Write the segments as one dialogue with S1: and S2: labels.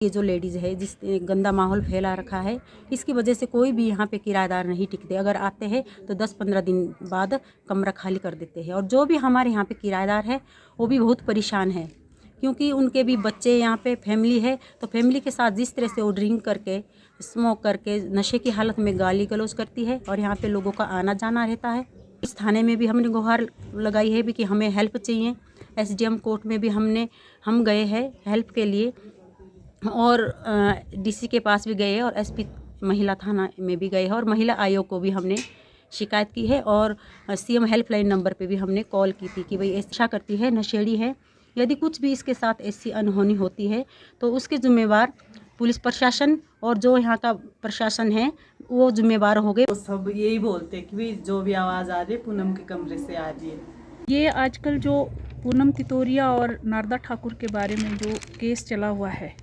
S1: ये जो लेडीज़ है जिसने गंदा माहौल फैला रखा है, इसकी वजह से कोई भी यहाँ पे किराएदार नहीं टिकते। अगर आते हैं तो 10-15 दिन बाद कमरा खाली कर देते हैं। और जो भी हमारे यहाँ पे किराएदार है वो भी बहुत परेशान है, क्योंकि उनके भी बच्चे यहाँ पे फैमिली है। तो फैमिली के साथ जिस तरह से वो ड्रिंक करके, स्मोक करके, नशे की हालत में गाली गलौज करती है और यहाँ पे लोगों का आना जाना रहता है। इस थाने में भी हमने गुहार लगाई है भी कि हमें हेल्प चाहिए। SDM कोर्ट में भी हम गए हैं हेल्प के लिए, और DC के पास भी गए और SP महिला थाना में भी गए हैं, और महिला आयोग को भी हमने शिकायत की है, और CM हेल्पलाइन नंबर पे भी हमने कॉल की थी कि भाई ऐसा करती है, नशेड़ी है, यदि कुछ भी इसके साथ ऐसी अनहोनी होती है तो उसके जिम्मेवार पुलिस प्रशासन और जो यहाँ का प्रशासन है वो जिम्मेवार हो गए।
S2: तो सब यही बोलते हैं कि भाई जो भी आवाज़ आ रही है पूनम के कमरे से आ रही है।
S3: ये आजकल जो पूनम तितोरिया और नारदा ठाकुर के बारे में जो केस चला हुआ है,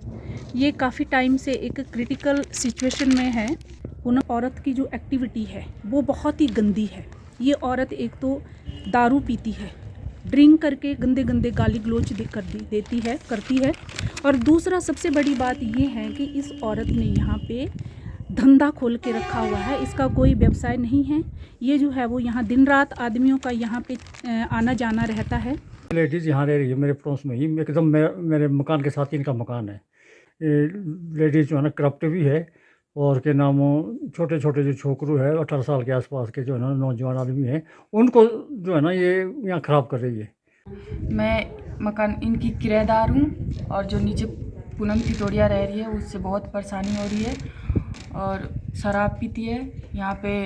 S3: ये काफ़ी टाइम से एक क्रिटिकल सिचुएशन में है। पूनम औरत की जो एक्टिविटी है वो बहुत ही गंदी है। ये औरत एक तो दारू पीती है, ड्रिंक करके गंदे गंदे गाली गलोच करती है, और दूसरा सबसे बड़ी बात ये है कि इस औरत ने यहाँ पे धंधा खोल के रखा हुआ है। इसका कोई व्यवसाय नहीं है। ये जो है वो यहाँ दिन रात आदमियों का यहाँ पे आना जाना रहता है।
S4: लेडीज़ यहाँ रह रही है मेरे पड़ोस में ही, एकदम मेरे मकान के साथ ही इनका मकान है। ये लेडीज़ जो है ना करप्ट भी है, और के नाम छोटे छोटे जो छोकरू है 18 साल के आसपास के जो है ना नौजवान आदमी हैं, उनको जो है ना ये यहाँ ख़राब कर रही है।
S5: मैं मकान इनकी किराएदार हूँ, और जो नीचे पूनम तितोरिया रह रही है उससे बहुत परेशानी हो रही है, और शराब पीती है, यहाँ पे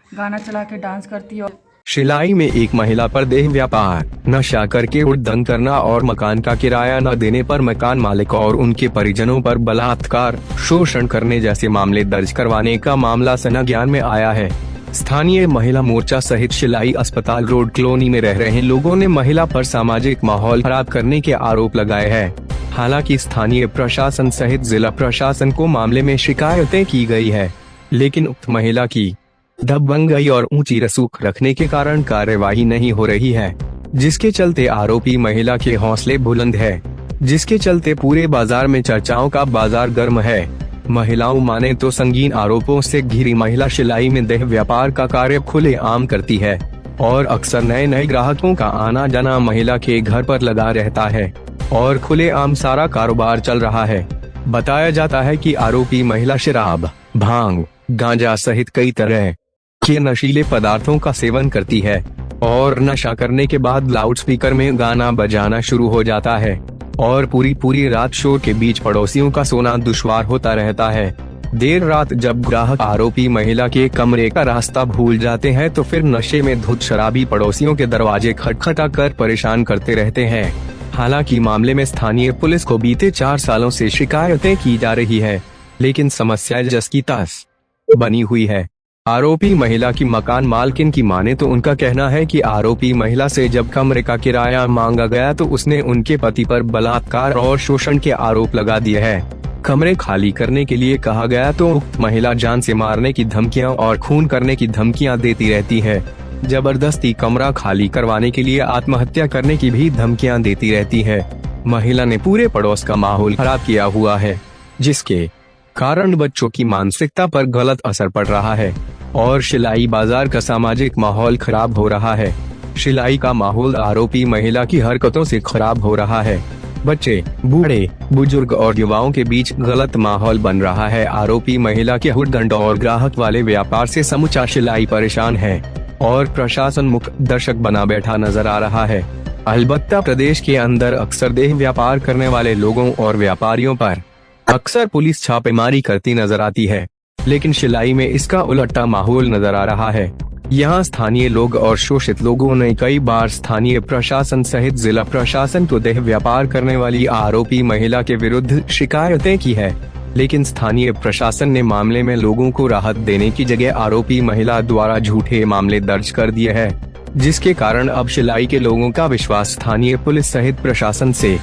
S5: गाना चला के डांस करती है।
S6: शिलाई में एक महिला पर देह व्यापार, नशा करके उद्दंड करना और मकान का किराया न देने पर मकान मालिक और उनके परिजनों पर बलात्कार, शोषण करने जैसे मामले दर्ज करवाने का मामला संज्ञान में आया है। स्थानीय महिला मोर्चा सहित शिलाई अस्पताल रोड कॉलोनी में रह रहे लोगों ने महिला पर सामाजिक माहौल खराब करने के आरोप लगाए हैं। हालांकि स्थानीय प्रशासन सहित जिला प्रशासन को मामले में शिकायतें की गई है, लेकिन उक्त महिला की दबंगई और ऊंची रसूख रखने के कारण कार्यवाही नहीं हो रही है, जिसके चलते आरोपी महिला के हौसले बुलंद है, जिसके चलते पूरे बाजार में चर्चाओं का बाजार गर्म है। महिलाओं माने तो संगीन आरोपों से घिरी महिला शिलाई में देह व्यापार का कार्य खुले आम करती है, और अक्सर नए नए ग्राहकों का आना जाना महिला के घर पर लगा रहता है, और खुले आम सारा कारोबार चल रहा है। बताया जाता है कि आरोपी महिला शराब, भांग, गांजा सहित कई तरह के नशीले पदार्थों का सेवन करती है, और नशा करने के बाद लाउडस्पीकर में गाना बजाना शुरू हो जाता है, और पूरी रात शोर के बीच पड़ोसियों का सोना दुश्वार होता रहता है। देर रात जब ग्राहक आरोपी महिला के कमरे का रास्ता भूल जाते हैं तो फिर नशे में धुत शराबी पड़ोसियों के दरवाजे खटखटा कर परेशान करते रहते हैं। हालांकि मामले में स्थानीय पुलिस को बीते 4 सालों से शिकायतें की जा रही है, लेकिन समस्या जस की तस बनी हुई है। आरोपी महिला की मकान मालकिन की माने तो उनका कहना है कि आरोपी महिला से जब कमरे का किराया मांगा गया तो उसने उनके पति पर बलात्कार और शोषण के आरोप लगा दिए हैं। कमरे खाली करने के लिए कहा गया तो उक्त महिला जान से मारने की धमकियां और खून करने की धमकियां देती रहती है। जबरदस्ती कमरा खाली करवाने के लिए आत्महत्या करने की भी धमकियां देती रहती है। महिला ने पूरे पड़ोस का माहौल खराब किया हुआ है, जिसके कारण बच्चों की मानसिकता पर गलत असर पड़ रहा है, और शिलाई बाजार का सामाजिक माहौल खराब हो रहा है। शिलाई का माहौल आरोपी महिला की हरकतों से खराब हो रहा है। बच्चे, बूढ़े, बुजुर्ग और युवाओं के बीच गलत माहौल बन रहा है। आरोपी महिला के हुड़दंड और ग्राहक वाले व्यापार से समूचा शिलाई परेशान है, और प्रशासन मुख्य दर्शक बना बैठा नजर आ रहा है। अलबत्ता प्रदेश के अंदर अक्सर देह व्यापार करने वाले लोगों और व्यापारियों पर अक्सर पुलिस छापेमारी करती नजर आती है, लेकिन शिलाई में इसका उलटा माहौल नजर आ रहा है। यहाँ स्थानीय लोग और शोषित लोगों ने कई बार स्थानीय प्रशासन सहित जिला प्रशासन को देह व्यापार करने वाली आरोपी महिला के विरुद्ध शिकायतें की है, लेकिन स्थानीय प्रशासन ने मामले में लोगों को राहत देने की जगह आरोपी महिला द्वारा झूठे मामले दर्ज कर दिए हैं, जिसके कारण अब शिलाई के लोगों का विश्वास स्थानीय पुलिस सहित प्रशासन से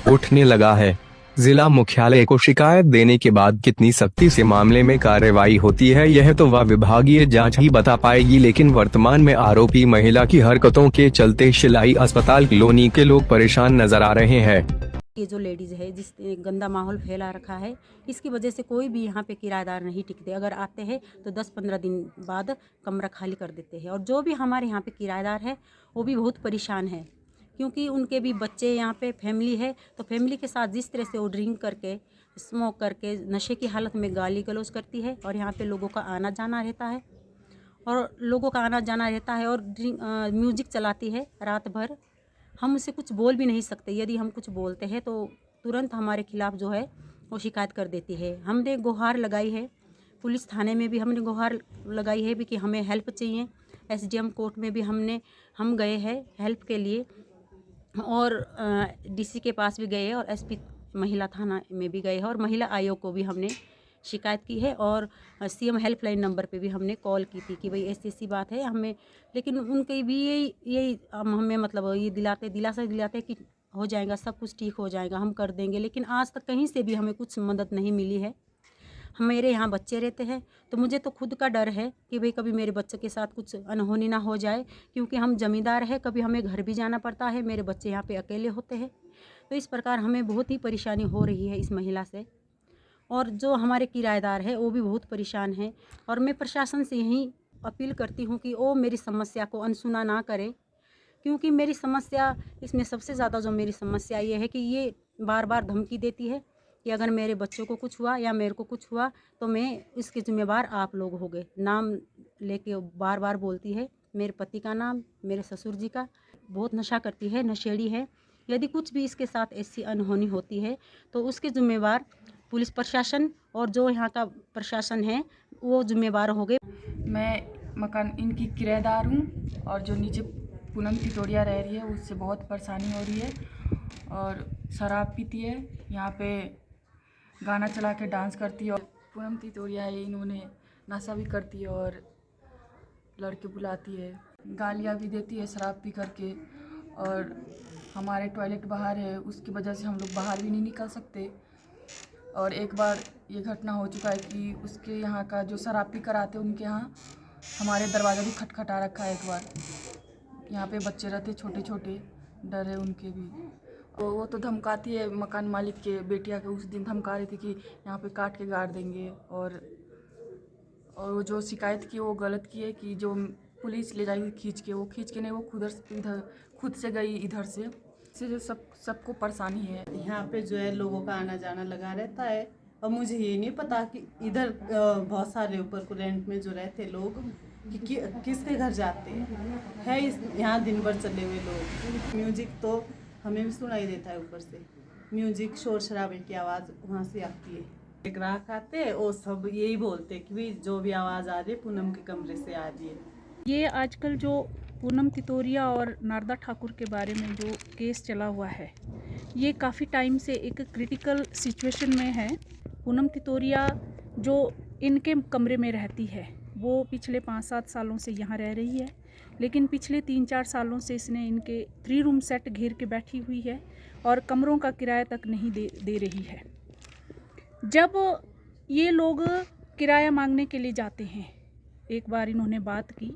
S6: उठने लगा है। जिला मुख्यालय को शिकायत देने के बाद कितनी सख्ती से मामले में कार्रवाई होती है यह तो वह विभागीय जांच ही बता पाएगी, लेकिन वर्तमान में आरोपी महिला की हरकतों के चलते शिलाई अस्पताल कॉलोनी के लोग परेशान नजर आ रहे हैं।
S1: ये जो लेडीज़ है जिसने गंदा माहौल फैला रखा है, इसकी वजह से कोई भी यहाँ पे किराएदार नहीं टिकते। अगर आते हैं तो 10-15 दिन बाद कमरा खाली कर देते हैं। और जो भी हमारे यहाँ पे किराएदार है वो भी बहुत परेशान है, क्योंकि उनके भी बच्चे यहाँ पे फैमिली है। तो फैमिली के साथ जिस तरह से वो ड्रिंक करके, स्मोक करके, नशे की हालत में गाली गलौज करती है, और यहाँ पे लोगों का आना जाना रहता है और म्यूजिक चलाती है रात भर। हम उससे कुछ बोल भी नहीं सकते। यदि हम कुछ बोलते हैं तो तुरंत हमारे खिलाफ़ जो है वो शिकायत कर देती है। हमने गुहार लगाई है, पुलिस थाने में भी हमने गुहार लगाई है भी कि हमें हेल्प चाहिए। SDM कोर्ट में भी हम गए हैं हेल्प के लिए, और DC के पास भी गए और SP महिला थाना में भी गए हैं, और महिला आयोग को भी हमने शिकायत की है, और CM हेल्पलाइन नंबर पे भी हमने कॉल की थी कि भाई ऐसी बात है हमें। लेकिन उनके भी यही हमें मतलब ये दिलासा दिलाते कि हो जाएगा, सब कुछ ठीक हो जाएगा, हम कर देंगे। लेकिन आज तक कहीं से भी हमें कुछ मदद नहीं मिली है। मेरे यहाँ बच्चे रहते हैं तो मुझे तो खुद का डर है कि भाई कभी मेरे बच्चे के साथ कुछ अनहोनी ना हो जाए, क्योंकि हम ज़मींदार हैं, कभी हमें घर भी जाना पड़ता है, मेरे बच्चे यहाँ पे अकेले होते हैं। तो इस प्रकार हमें बहुत ही परेशानी हो रही है इस महिला से, और जो हमारे किराएदार है वो भी बहुत परेशान हैं। और मैं प्रशासन से यही अपील करती हूँ कि वो मेरी समस्या को अनसुना ना करे, क्योंकि मेरी समस्या इसमें सबसे ज़्यादा जो मेरी समस्या ये है कि ये बार बार धमकी देती है कि अगर मेरे बच्चों को कुछ हुआ या मेरे को कुछ हुआ तो मैं इसके ज़िम्मेवार आप लोग होंगे। नाम लेके बार बार बोलती है, मेरे पति का नाम, मेरे ससुर जी का। बहुत नशा करती है, नशेड़ी है। यदि कुछ भी इसके साथ ऐसी अनहोनी होती है तो उसके ज़िम्मेवार पुलिस प्रशासन और जो यहाँ का प्रशासन है वो ज़िम्मेवार होंगे।
S5: मैं मकान इनकी किराएदार हूँ, और जो नीचे पूनम तितोड़िया रह रही है उससे बहुत परेशानी हो रही है, और शराब पीती है, यहाँ पे गाना चला के डांस करती है। और पूनम तितोड़िया है, इन्होंने नशा भी करती है और लड़के बुलाती है, गालियाँ भी देती है शराब पी करके। और हमारे टॉयलेट बाहर है, उसकी वजह से हम लोग बाहर भी नहीं निकल सकते। और एक बार ये घटना हो चुका है कि उसके यहाँ का जो शराब पी कर आते उनके यहाँ हमारे दरवाज़ा भी खटखटा रखा है। एक बार यहाँ पे बच्चे रहते छोटे छोटे, डर है उनके भी। और वो तो धमकाती है, मकान मालिक के बेटिया के उस दिन धमका रही थी कि यहाँ पे काट के गाड़ देंगे। और वो जो शिकायत की वो गलत की है कि जो पुलिस ले जाएगी खींच के, वो खींच के नहीं, वो खुद से गई इधर से जो सबको परेशानी है।
S2: यहाँ पे जो है लोगों का आना जाना लगा रहता है, और मुझे ये नहीं पता कि इधर बहुत सारे ऊपर को रेंट में जो रहते लोग कि किसके घर जाते हैं यहाँ दिन भर चले हुए लोग। म्यूजिक तो हमें भी सुनाई देता है, ऊपर से म्यूजिक, शोर शराबे की आवाज़ वहाँ से आती है। ग्राहक आते वो सब यही बोलते कि भी जो भी आवाज़ आ रही है पूनम के कमरे से आ रही है।
S3: ये आजकल जो पूनम तितोरिया और नारदा ठाकुर के बारे में जो केस चला हुआ है, ये काफ़ी टाइम से एक क्रिटिकल सिचुएशन में है। पूनम तितोरिया जो इनके कमरे में रहती है वो पिछले 5-7 सालों से यहाँ रह रही है, लेकिन पिछले 3-4 सालों से इसने इनके 3 रूम सेट घेर के बैठी हुई है और कमरों का किराया तक नहीं दे रही है। जब ये लोग किराया मांगने के लिए जाते हैं, एक बार इन्होंने बात की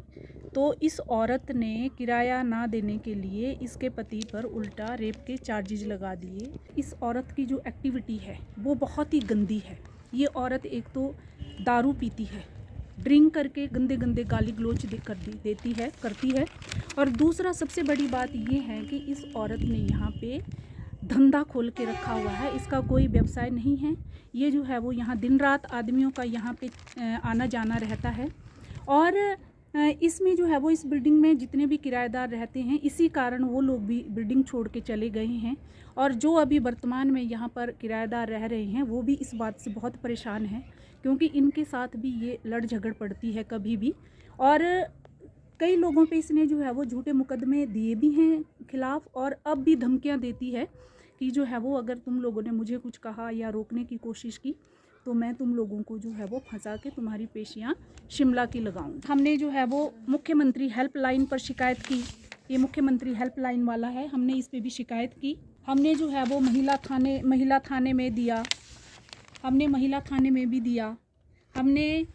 S3: तो इस औरत ने किराया ना देने के लिए इसके पति पर उल्टा रेप के चार्जेस लगा दिए। इस औरत की जो एक्टिविटी है वो बहुत ही गंदी है। ये औरत एक तो दारू पीती है, ड्रिंक करके गंदे गंदे गाली गलोच करती है, और दूसरा सबसे बड़ी बात ये है कि इस औरत ने यहाँ पे धंधा खोल के रखा हुआ है। इसका कोई व्यवसाय नहीं है। ये जो है वो यहाँ दिन रात आदमियों का यहाँ पे आना जाना रहता है, और इसमें जो है वो इस बिल्डिंग में जितने भी किराएदार रहते हैं इसी कारण वो लोग भी बिल्डिंग छोड़ के चले गए हैं, और जो अभी वर्तमान में यहाँ पर किराएदार रह रहे हैं वो भी इस बात से बहुत परेशान हैं, क्योंकि इनके साथ भी ये लड़ झगड़ पड़ती है कभी भी। और कई लोगों पे इसने जो है वो झूठे मुकदमे दिए भी हैं खिलाफ़, और अब भी धमकियाँ देती है कि जो है वो अगर तुम लोगों ने मुझे कुछ कहा या रोकने की कोशिश की तो मैं तुम लोगों को जो है वो फंसा के तुम्हारी पेशियाँ शिमला की लगाऊँ। हमने जो है वो मुख्यमंत्री हेल्पलाइन पर शिकायत की। ये मुख्यमंत्री हेल्पलाइन वाला है, हमने इस पे भी शिकायत की। हमने जो है वो महिला थाने में दिया, हमने महिला थाने में भी दिया, हमने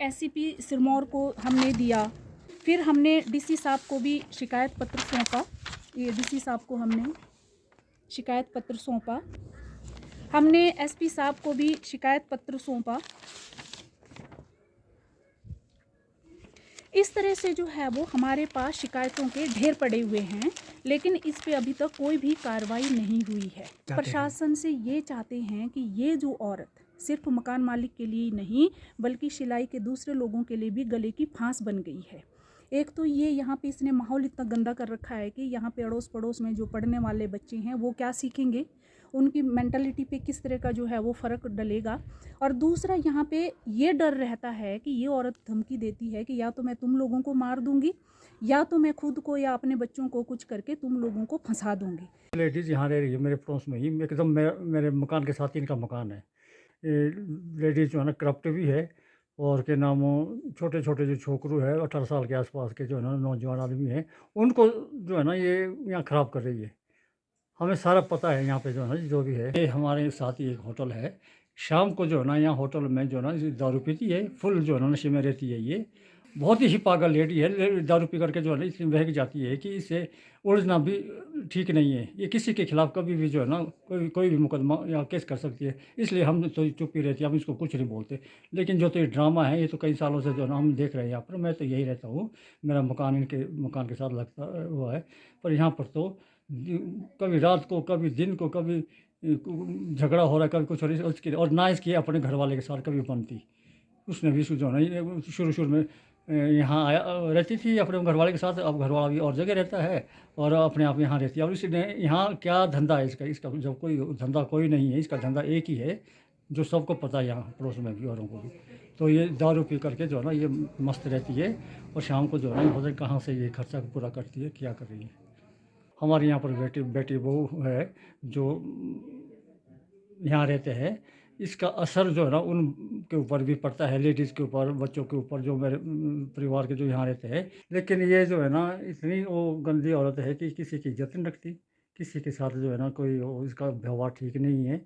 S3: SCP सिरमौर को हमने दिया, फिर हमने DC साहब को भी शिकायत पत्र सौंपा। ये DC साहब को हमने शिकायत पत्र सौंपा। हमने एसपी साहब को भी शिकायत पत्र सौंपा। इस तरह से जो है वो हमारे पास शिकायतों के ढेर पड़े हुए हैं, लेकिन इस पे अभी तक कोई भी कार्रवाई नहीं हुई है। प्रशासन से ये चाहते हैं कि ये जो औरत सिर्फ मकान मालिक के लिए ही नहीं बल्कि शिलाई के दूसरे लोगों के लिए भी गले की फांस बन गई है। एक तो ये यहाँ पे इसने माहौल इतना गंदा कर रखा है कि यहाँ पे अड़ोस पड़ोस में जो पढ़ने वाले बच्चे हैं वो क्या सीखेंगे, उनकी मेंटालिटी पे किस तरह का जो है वो फ़र्क डलेगा। और दूसरा यहाँ पे ये डर रहता है कि ये औरत धमकी देती है कि या तो मैं तुम लोगों को मार दूंगी या तो मैं खुद को या अपने बच्चों को कुछ करके तुम लोगों को फंसा दूंगी।
S4: लेडीज़ यहाँ रह रही है मेरे पड़ोस में ही, एकदम मेरे मकान के साथ ही इनका मकान है। लेडीज़ जो है ना करप्ट भी है और के नाम छोटे छोटे जो छोकरू है 18 साल के आसपास के जो है ना नौजवान आदमी हैं, उनको जो है ना ये यहाँ ख़राब कर रही है। हमें सारा पता है यहाँ पे जो है ना जो भी है। ये हमारे साथ ही एक होटल है, शाम को जो है ना यहाँ होटल में जो है ना दारू पीती है, फुल जो है ना नशे में रहती है। ये बहुत ही पागल लेडी है, दारू पी करके जो है ना इतनी बहक जाती है कि इसे उड़ना भी ठीक नहीं है। ये किसी के खिलाफ़ कभी भी जो है ना कोई भी मुकदमा या केस कर सकती है, इसलिए हम तो चुप ही रहती है, हम इसको कुछ नहीं बोलते। लेकिन जो तो ये ड्रामा है ये तो कई सालों से जो है ना हम देख रहे हैं यहाँ पर। मैं तो यही रहता हूँ, मेरा मकान इनके मकान के साथ लगता हुआ है, पर यहाँ पर तो कभी रात को कभी दिन को कभी झगड़ा हो रहा है, कभी कुछ हो रहा है उसकी, और ना इसकी अपने घर वाले के साथ कभी बनती। उसने भी जो है ना शुरू में यहाँ आया रहती थी अपने घर वाले के साथ, अब घर वाला भी और जगह रहता है और अपने आप यहाँ रहती है। और इसने यहाँ क्या धंधा है इसका जब कोई धंधा कोई नहीं है, इसका धंधा एक ही है जो सबको पता है यहाँ पड़ोस में भी औरों को भी। तो ये दारू पी करके जो है ना ये मस्त रहती है और शाम को जो है ना पता कहाँ से ये खर्चा पूरा करती है, क्या कर रही है। हमारे यहाँ पर बेटी बहू है जो यहाँ रहते हैं, इसका असर जो है ना उनके ऊपर भी पड़ता है, लेडीज़ के ऊपर, बच्चों के ऊपर, जो मेरे परिवार के जो यहाँ रहते हैं। लेकिन ये जो है ना इतनी वो गंदी औरत है कि किसी की इज्जत नहीं रखती, किसी के साथ जो है ना कोई इसका व्यवहार ठीक नहीं है।